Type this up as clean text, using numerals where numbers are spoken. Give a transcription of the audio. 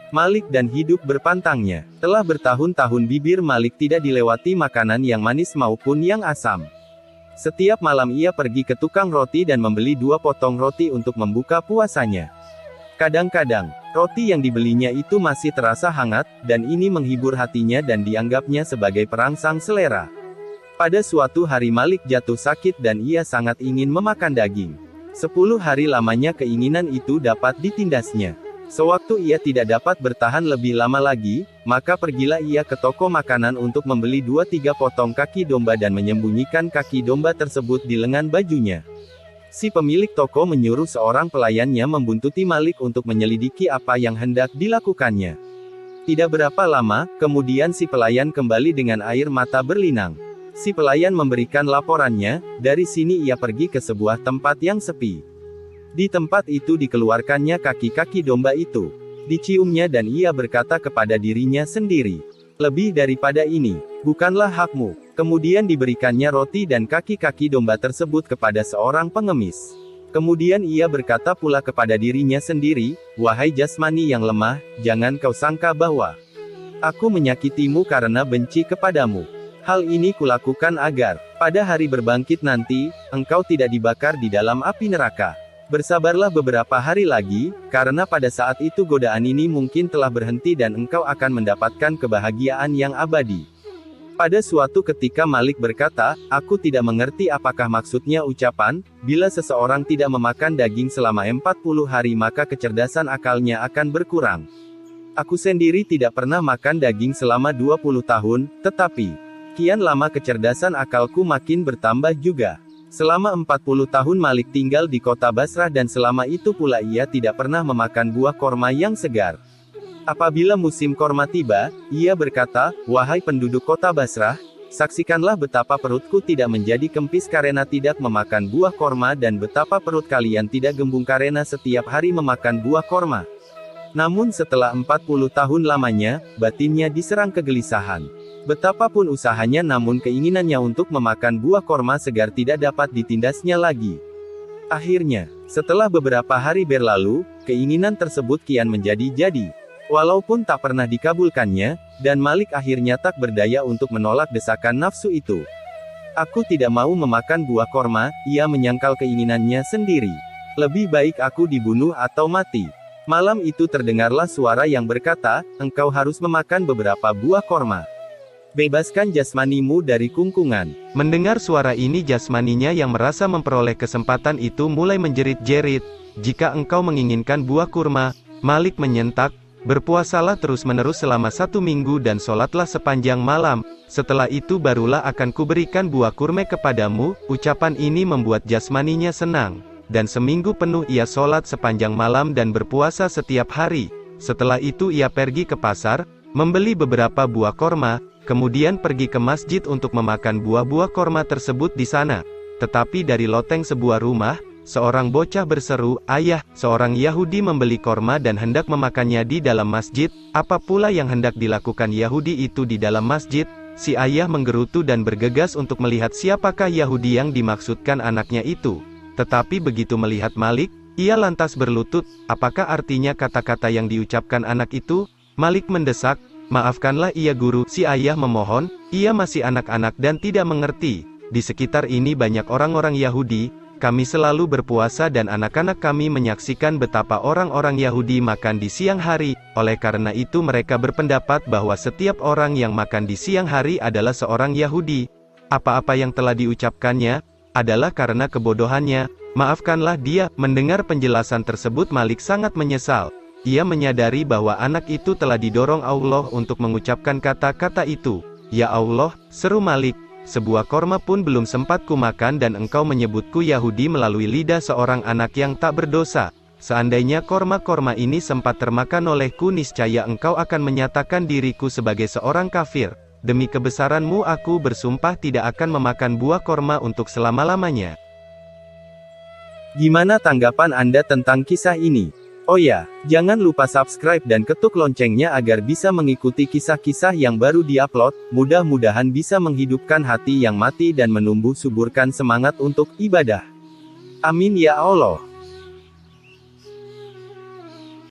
Malik dan hidup berpantangnya. Telah bertahun-tahun bibir Malik tidak dilewati makanan yang manis maupun yang asam. Setiap malam ia pergi ke tukang roti dan membeli 2 potong roti untuk membuka puasanya. Kadang-kadang, roti yang dibelinya itu masih terasa hangat, dan ini menghibur hatinya dan dianggapnya sebagai perangsang selera. Pada suatu hari Malik jatuh sakit dan ia sangat ingin memakan daging. 10 hari lamanya keinginan itu dapat ditindasnya. Sewaktu ia tidak dapat bertahan lebih lama lagi, maka pergilah ia ke toko makanan untuk membeli 2-3 potong kaki domba dan menyembunyikan kaki domba tersebut di lengan bajunya. Si pemilik toko menyuruh seorang pelayannya membuntuti Malik untuk menyelidiki apa yang hendak dilakukannya. Tidak berapa lama, kemudian si pelayan kembali dengan air mata berlinang. Si pelayan memberikan laporannya, dari sini ia pergi ke sebuah tempat yang sepi. Di tempat itu dikeluarkannya kaki-kaki domba itu. Diciumnya dan ia berkata kepada dirinya sendiri, "Lebih daripada ini, bukanlah hakmu." Kemudian diberikannya roti dan kaki-kaki domba tersebut kepada seorang pengemis. Kemudian ia berkata pula kepada dirinya sendiri, "Wahai jasmani yang lemah, jangan kau sangka bahwa aku menyakitimu karena benci kepadamu. Hal ini kulakukan agar, pada hari berbangkit nanti, engkau tidak dibakar di dalam api neraka. Bersabarlah beberapa hari lagi, karena pada saat itu godaan ini mungkin telah berhenti dan engkau akan mendapatkan kebahagiaan yang abadi." Pada suatu ketika Malik berkata, "Aku tidak mengerti apakah maksudnya ucapan, bila seseorang tidak memakan daging selama 40 hari maka kecerdasan akalnya akan berkurang. Aku sendiri tidak pernah makan daging selama 20 tahun, tetapi kian lama kecerdasan akalku makin bertambah juga." Selama 40 tahun Malik tinggal di kota Basrah dan selama itu pula ia tidak pernah memakan buah korma yang segar. Apabila musim korma tiba, ia berkata, "Wahai penduduk kota Basrah, saksikanlah betapa perutku tidak menjadi kempis karena tidak memakan buah korma dan betapa perut kalian tidak gembung karena setiap hari memakan buah korma." Namun setelah 40 tahun lamanya, batinnya diserang kegelisahan. Betapapun usahanya namun keinginannya untuk memakan buah korma segar tidak dapat ditindasnya lagi. Akhirnya, setelah beberapa hari berlalu, keinginan tersebut kian menjadi-jadi. Walaupun tak pernah dikabulkannya, dan Malik akhirnya tak berdaya untuk menolak desakan nafsu itu. "Aku tidak mau memakan buah korma," ia menyangkal keinginannya sendiri. "Lebih baik aku dibunuh atau mati." Malam itu terdengarlah suara yang berkata, "Engkau harus memakan beberapa buah korma. Bebaskan jasmanimu dari kungkungan." Mendengar suara ini jasmaninya yang merasa memperoleh kesempatan itu mulai menjerit-jerit, "Jika engkau menginginkan buah kurma," Malik menyentak, "berpuasalah terus-menerus selama 1 minggu dan sholatlah sepanjang malam, setelah itu barulah akan kuberikan buah kurma kepadamu." Ucapan ini membuat jasmaninya senang, dan seminggu penuh ia sholat sepanjang malam dan berpuasa setiap hari. Setelah itu ia pergi ke pasar, membeli beberapa buah korma, kemudian pergi ke masjid untuk memakan buah-buah korma tersebut di sana. Tetapi dari loteng sebuah rumah, seorang bocah berseru, "Ayah, seorang Yahudi membeli korma dan hendak memakannya di dalam masjid." Apa pula yang hendak dilakukan Yahudi itu di dalam masjid? Si ayah menggerutu dan bergegas untuk melihat siapakah Yahudi yang dimaksudkan anaknya itu. Tetapi begitu melihat Malik, ia lantas berlutut. Apakah artinya kata-kata yang diucapkan anak itu? Malik mendesak, "Maafkanlah ia guru." Si ayah memohon, "Ia masih anak-anak dan tidak mengerti. Di sekitar ini banyak orang-orang Yahudi. Kami selalu berpuasa dan anak-anak kami menyaksikan betapa orang-orang Yahudi makan di siang hari, oleh karena itu mereka berpendapat bahwa setiap orang yang makan di siang hari adalah seorang Yahudi. Apa-apa yang telah diucapkannya, adalah karena kebodohannya. Maafkanlah dia." Mendengar penjelasan tersebut Malik sangat menyesal. Ia menyadari bahwa anak itu telah didorong Allah untuk mengucapkan kata-kata itu. "Ya Allah," seru Malik, "sebuah korma pun belum sempat kumakan dan engkau menyebutku Yahudi melalui lidah seorang anak yang tak berdosa. Seandainya korma-korma ini sempat termakan olehku niscaya engkau akan menyatakan diriku sebagai seorang kafir. Demi kebesaranmu aku bersumpah tidak akan memakan buah korma untuk selama-lamanya." Gimana tanggapan Anda tentang kisah ini? Oh ya, jangan lupa subscribe dan ketuk loncengnya agar bisa mengikuti kisah-kisah yang baru diupload. Mudah-mudahan bisa menghidupkan hati yang mati dan menumbuh suburkan semangat untuk ibadah. Amin ya Allah.